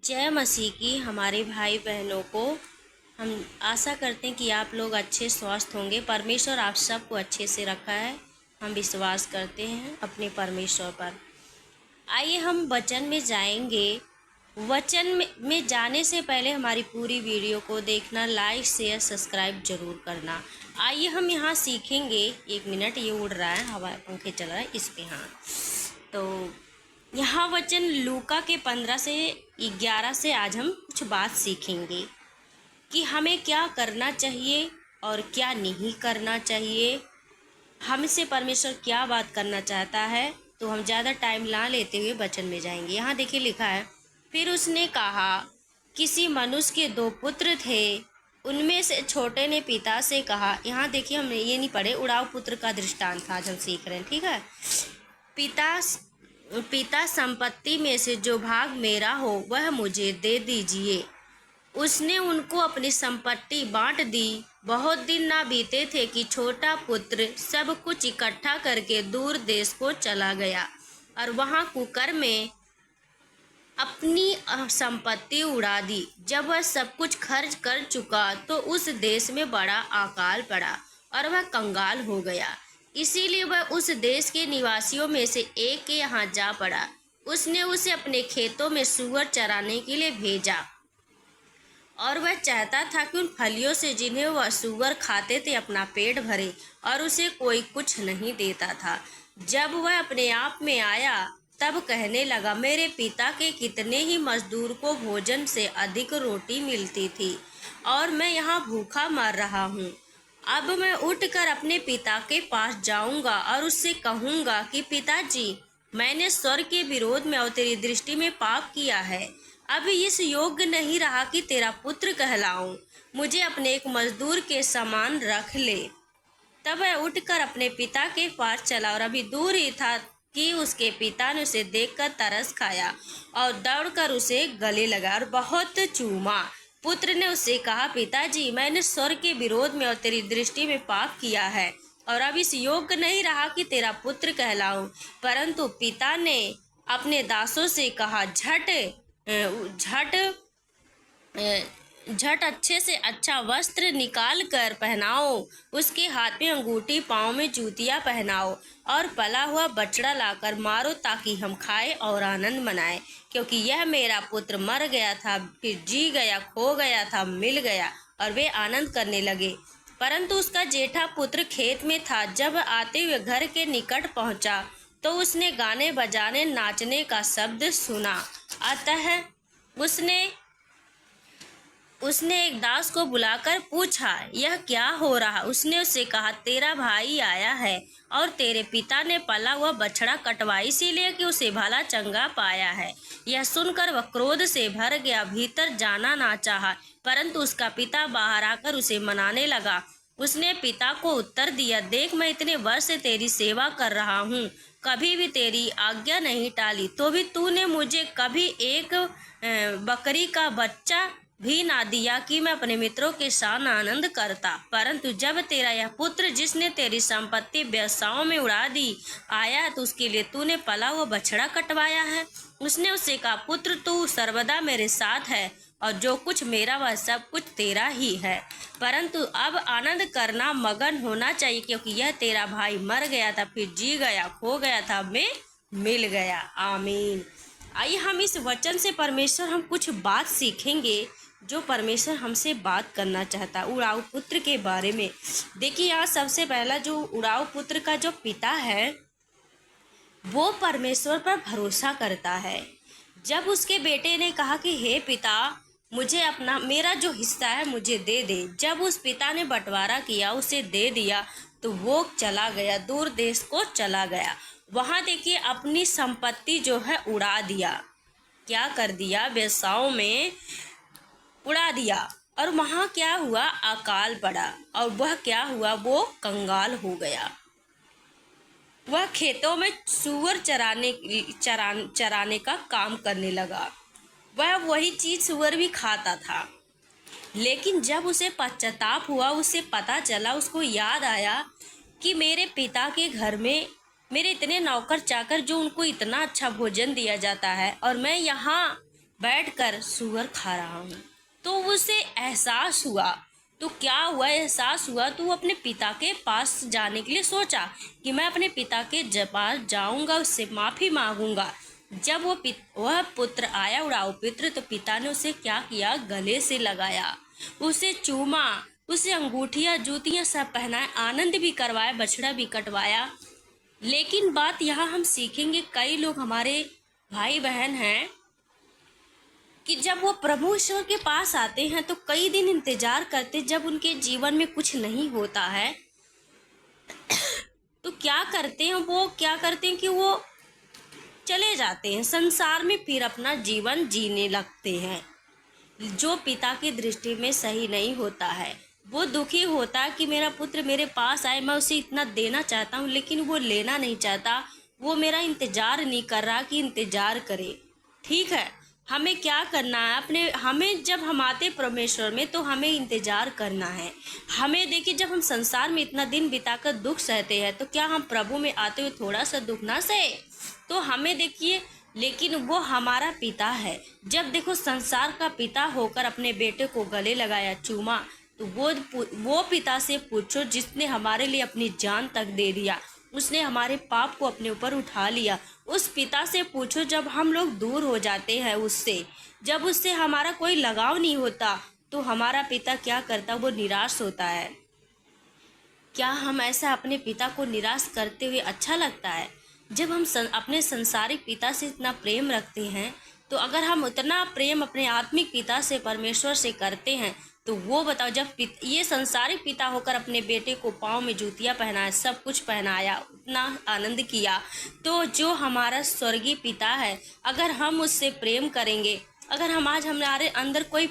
जय मसीह की हमारे भाई बहनों को। हम आशा करते हैं कि आप लोग अच्छे स्वस्थ होंगे। परमेश्वर आप सबको अच्छे से रखा है। हम विश्वास करते हैं अपने परमेश्वर पर। आइए हम वचन में जाएंगे। वचन में जाने से पहले हमारी पूरी वीडियो को देखना, लाइक शेयर सब्सक्राइब जरूर करना। आइए हम यहाँ सीखेंगे। 1 मिनट, ये उड़ रहा है, हवा पंखे चल रहा है इस पे। हाँ, तो यहाँ वचन लूका के 15 से 11 से आज हम कुछ बात सीखेंगे कि हमें क्या करना चाहिए और क्या नहीं करना चाहिए। हमसे परमेश्वर क्या बात करना चाहता है। तो हम ज़्यादा टाइम ना लेते हुए वचन में जाएंगे। यहाँ देखिए लिखा है, फिर उसने कहा, किसी मनुष्य के 2 पुत्र थे। उनमें से छोटे ने पिता से कहा, यहाँ देखिए हमने ये नहीं पढ़े, उड़ाऊ पुत्र का दृष्टांत आज हम सीख रहे हैं, ठीक है। पिता पिता संपत्ति में से जो भाग मेरा हो वह मुझे दे दीजिए। उसने उनको अपनी संपत्ति बांट दी। बहुत दिन ना बीते थे कि छोटा पुत्र सब कुछ इकट्ठा करके दूर देश को चला गया और वहां कुकर में अपनी संपत्ति उड़ा दी। जब वह सब कुछ खर्च कर चुका तो उस देश में बड़ा अकाल पड़ा और वह कंगाल हो गया। इसीलिए वह उस देश के निवासियों में से एक के यहाँ जा पड़ा। उसने उसे अपने खेतों में सूअर चराने के लिए भेजा और वह चाहता था कि उन फलियों से जिन्हें वह सूअर खाते थे अपना पेट भरे, और उसे कोई कुछ नहीं देता था। जब वह अपने आप में आया तब कहने लगा, मेरे पिता के कितने ही मजदूर को भोजन से अधिक रोटी मिलती थी और मैं यहाँ भूखा मर रहा हूँ। अब मैं उठकर अपने पिता के पास जाऊंगा और उससे कहूंगा कि पिताजी, मैंने स्वर्ग के विरोध में और तेरी दृष्टि में पाप किया है। अब इस योग्य नहीं रहा कि तेरा पुत्र कहलाऊं। मुझे अपने एक मजदूर के समान रख ले। तब वह उठकर अपने पिता के पास चला और अभी दूर ही था कि उसके पिता ने उसे देखकर तरस खाया और दौड़कर उसे गले लगा और बहुत चूमा। पुत्र ने उससे कहा, पिताजी, मैंने स्वर्ग के विरोध में और तेरी दृष्टि में पाप किया है और अब इस योग्य नहीं रहा कि तेरा पुत्र कहलाऊं। परंतु पिता ने अपने दासों से कहा, झट अच्छे से अच्छा वस्त्र निकाल कर पहनाओ, उसके हाथ में अंगूठी, पाँव में जूतियाँ पहनाओ और पला हुआ बछड़ा लाकर मारो, ताकि हम खाएं और आनंद मनाएं। क्योंकि यह मेरा पुत्र मर गया था, फिर जी गया, खो गया था, मिल गया। और वे आनंद करने लगे। परंतु उसका जेठा पुत्र खेत में था। जब आते हुए घर के निकट पहुंचा तो उसने गाने बजाने, नाचने का शब्द सुना। अतः उसने एक दास को बुलाकर पूछा, यह क्या हो रहा। उसने उससे कहा, तेरा भाई आया है और तेरे पिता ने पला हुआ बछड़ा कटवा, इसीलिए कि उसे भला चंगा पाया है। यह सुनकर वह क्रोध से भर गया, भीतर जाना ना चाहा। परंतु उसका पिता बाहर आकर उसे मनाने लगा। उसने पिता को उत्तर दिया, देख, मैं इतने वर्ष से तेरी सेवा कर रहा हूँ, कभी भी तेरी आज्ञा नहीं टाली, तो भी तूने मुझे कभी एक बकरी का बच्चा भी ना दिया कि मैं अपने मित्रों के साथ आनंद करता। परंतु जब तेरा यह पुत्र, जिसने तेरी संपत्ति व्यवसायों में उड़ा दी, आया तो उसके लिए तूने पला हुआ बछड़ा कटवाया है। उसने उससे कहा, पुत्र, तू सर्वदा मेरे साथ है और जो कुछ मेरा वह सब कुछ तेरा ही है। परंतु अब आनंद करना, मगन होना चाहिए, क्योंकि यह तेरा भाई मर गया था, फिर जी गया, खो गया था, मैं मिल गया। आमीन। आइए हम इस वचन से परमेश्वर हम कुछ बात सीखेंगे जो परमेश्वर हमसे बात करना चाहता है उड़ाऊ पुत्र के बारे में। देखिए, यहाँ सबसे पहला जो उड़ाऊ पुत्र का जो पिता है वो परमेश्वर पर भरोसा करता है। जब उसके बेटे ने कहा कि हे पिता, मुझे अपना, मेरा जो हिस्सा है मुझे दे दे, जब उस पिता ने बंटवारा किया, उसे दे दिया, तो वो चला गया, दूर देश को चला गया। वहाँ देखिए अपनी संपत्ति जो है उड़ा दिया। क्या कर दिया? व्यवसायों में उड़ा दिया। और वहाँ क्या हुआ? अकाल पड़ा। और वह क्या हुआ? वो कंगाल हो गया। वह खेतों में सूअर चराने का काम करने लगा। वह वही चीज सूअर भी खाता था। लेकिन जब उसे पश्चाताप हुआ, उसे पता चला, उसको याद आया कि मेरे पिता के घर में मेरे इतने नौकर चाकर जो उनको इतना अच्छा भोजन दिया जाता है, और मैं यहाँ बैठकर सूअर खा रहा हूँ। तो उसे एहसास हुआ। तो क्या हुआ, एहसास हुआ तो वो अपने पिता के पास जाने के लिए सोचा कि मैं अपने पिता के पास जाऊंगा, उससे माफ़ी मांगूंगा। जब वह पुत्र आया, उड़ाऊ पुत्र, तो पिता ने उसे क्या किया, गले से लगाया, उसे चूमा, उसे अंगूठियाँ जूतियाँ सब पहनाए, आनंद भी करवाया, बछड़ा भी कटवाया। लेकिन बात यहाँ हम सीखेंगे, कई लोग हमारे भाई बहन हैं कि जब वो प्रभु ईश्वर के पास आते हैं तो कई दिन इंतजार करते, जब उनके जीवन में कुछ नहीं होता है तो क्या करते हैं, वो क्या करते हैं कि वो चले जाते हैं संसार में, फिर अपना जीवन जीने लगते हैं, जो पिता की दृष्टि में सही नहीं होता है। वो दुखी होता है कि मेरा पुत्र मेरे पास आए, मैं उसे इतना देना चाहता हूँ लेकिन वो लेना नहीं चाहता, वो मेरा इंतजार नहीं कर रहा कि इंतजार करे। ठीक है, हमें क्या करना है, हमें जब हम आते परमेश्वर में तो हमें इंतजार करना है। हमें देखिए, जब हम संसार में इतना दिन बिताकर दुख सहते हैं तो क्या हम प्रभु में आते हुए थोड़ा सा दुख ना सहे? तो हमें देखिए, लेकिन वो हमारा पिता है। जब देखो संसार का पिता होकर अपने बेटे को गले लगाया, चूमा, तो वो पिता से पूछो जिसने हमारे लिए अपनी जान तक दे दिया, उसने हमारे पाप को अपने ऊपर उठा लिया। उस पिता से पूछो, जब हम लोग दूर हो जाते हैं उससे, जब उससे हमारा कोई लगाव नहीं होता, तो हमारा पिता क्या करता, वो निराश होता है। क्या हम ऐसा अपने पिता को निराश करते हुए अच्छा लगता है? जब हम अपने संसारिक पिता से इतना प्रेम रखते हैं, तो अगर हम उतना प्रेम अपने आत्मिक पिता से, परमेश्वर से करते हैं, तो वो बताओ, जब ये संसारिक पिता होकर अपने बेटे को पाँव में जूतियाँ पहनाया, सब कुछ पहनाया, उतना आनंद किया, तो जो हमारा स्वर्गीय पिता है, अगर हम उससे प्रेम करेंगे, अगर हमारे अंदर कोई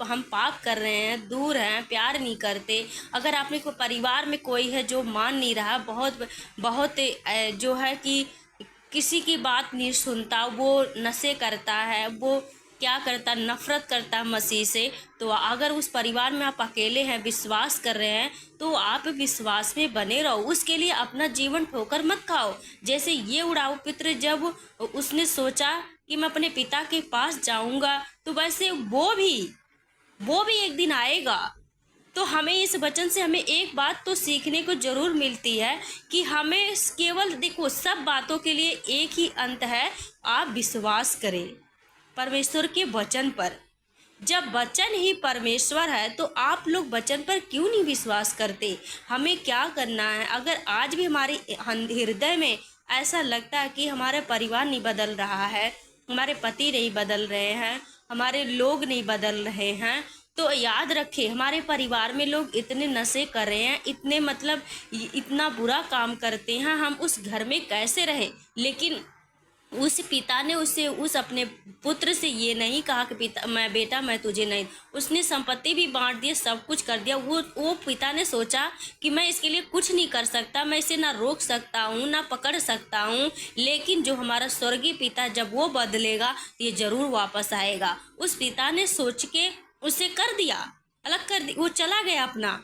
हम पाप कर रहे हैं, दूर हैं, प्यार नहीं करते, अगर आपने कोई परिवार में कोई है जो मान नहीं रहा, बहुत बहुत जो है कि किसी की बात नहीं सुनता, वो नशे करता है, वो क्या करता, नफरत करता है मसीह से, तो अगर उस परिवार में आप अकेले हैं, विश्वास कर रहे हैं, तो आप विश्वास में बने रहो, उसके लिए अपना जीवन ठोकर मत खाओ। जैसे ये उड़ाऊ पुत्र, जब उसने सोचा कि मैं अपने पिता के पास जाऊंगा, तो वैसे वो भी एक दिन आएगा। तो हमें इस वचन से हमें एक बात तो सीखने को जरूर मिलती है कि हमें केवल देखो, सब बातों के लिए एक ही अंत है, आप विश्वास करें परमेश्वर के वचन पर। जब वचन ही परमेश्वर है तो आप लोग वचन पर क्यों नहीं विश्वास करते? हमें क्या करना है, अगर आज भी हमारे हृदय में ऐसा लगता है कि हमारा परिवार नहीं बदल रहा है, हमारे पति नहीं बदल रहे हैं, हमारे लोग नहीं बदल रहे हैं, तो याद रखें, हमारे परिवार में लोग इतने नशे कर रहे हैं, इतने मतलब इतना बुरा काम करते हैं, हम उस घर में कैसे रहें? लेकिन उस पिता ने उस अपने पुत्र से ये नहीं कहा कि बेटा मैं तुझे नहीं, उसने संपत्ति भी बांट दी, सब कुछ कर दिया। वो पिता ने सोचा कि मैं इसके लिए कुछ नहीं कर सकता, मैं इसे ना रोक सकता हूँ ना पकड़ सकता हूँ, लेकिन जो हमारा स्वर्गीय पिता, जब वो बदलेगा ये जरूर वापस आएगा। उस पिता ने सोच के उसे कर दिया, अलग कर दी, वो चला गया अपना।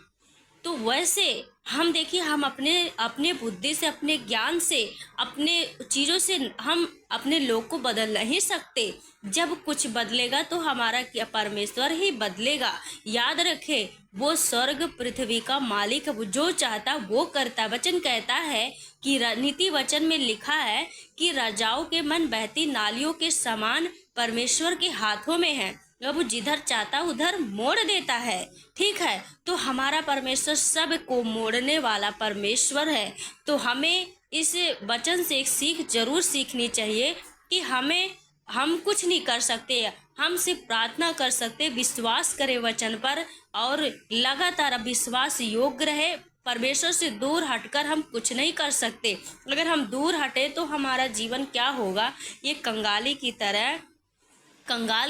तो वैसे हम देखिए, हम अपने बुद्धि से, अपने ज्ञान से, अपने चीज़ों से हम अपने लोग को बदल नहीं सकते। जब कुछ बदलेगा तो हमारा क्या, परमेश्वर ही बदलेगा। याद रखे, वो स्वर्ग पृथ्वी का मालिक है, वो जो चाहता वो करता। वचन कहता है कि नीति वचन में लिखा है कि राजाओं के मन बहती नालियों के समान परमेश्वर के हाथों में है, वो जिधर चाहता उधर मोड़ देता है। ठीक है, तो हमारा परमेश्वर सब को मोड़ने वाला परमेश्वर है। तो हमें इस वचन से एक सीख जरूर सीखनी चाहिए कि हम कुछ नहीं कर सकते, हम सिर्फ प्रार्थना कर सकते, विश्वास करें वचन पर और लगातार विश्वास योग्य रहे। परमेश्वर से दूर हटकर हम कुछ नहीं कर सकते। अगर हम दूर हटे तो हमारा जीवन क्या होगा, ये कंगाल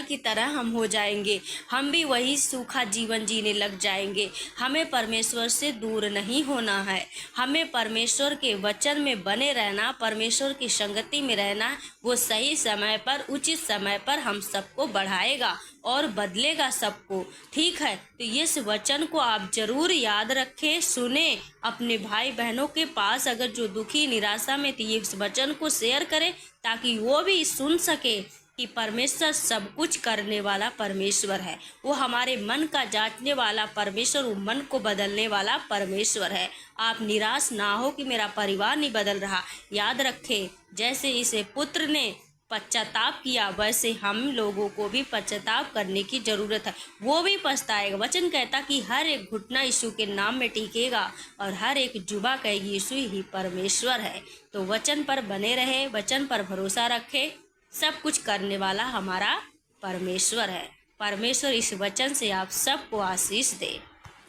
की तरह हम हो जाएंगे, हम भी वही सूखा जीवन जीने लग जाएंगे। हमें परमेश्वर से दूर नहीं होना है, हमें परमेश्वर के वचन में बने रहना, परमेश्वर की संगति में रहना। वो सही समय पर, उचित समय पर हम सबको बढ़ाएगा और बदलेगा सबको। ठीक है, तो इस वचन को आप जरूर याद रखें, सुने, अपने भाई बहनों के पास अगर जो दुखी निराशा में, तो ये इस वचन को शेयर करें ताकि वो भी सुन सके, कि परमेश्वर सब कुछ करने वाला परमेश्वर है। वो हमारे मन का जांचने वाला परमेश्वर, वो मन को बदलने वाला परमेश्वर है। आप निराश ना हो कि मेरा परिवार नहीं बदल रहा। याद रखें, जैसे इसे पुत्र ने पश्चाताप किया, वैसे हम लोगों को भी पश्चाताप करने की ज़रूरत है। वो भी पछताएगा। वचन कहता कि हर एक घुटना यीशु के नाम में टिकेगा और हर एक जुबा कहेगी यीशु ही परमेश्वर है। तो वचन पर बने रहे, वचन पर भरोसा रखें। सब कुछ करने वाला हमारा परमेश्वर है। परमेश्वर इस वचन से आप सबको आशीष दे।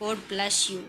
God bless you.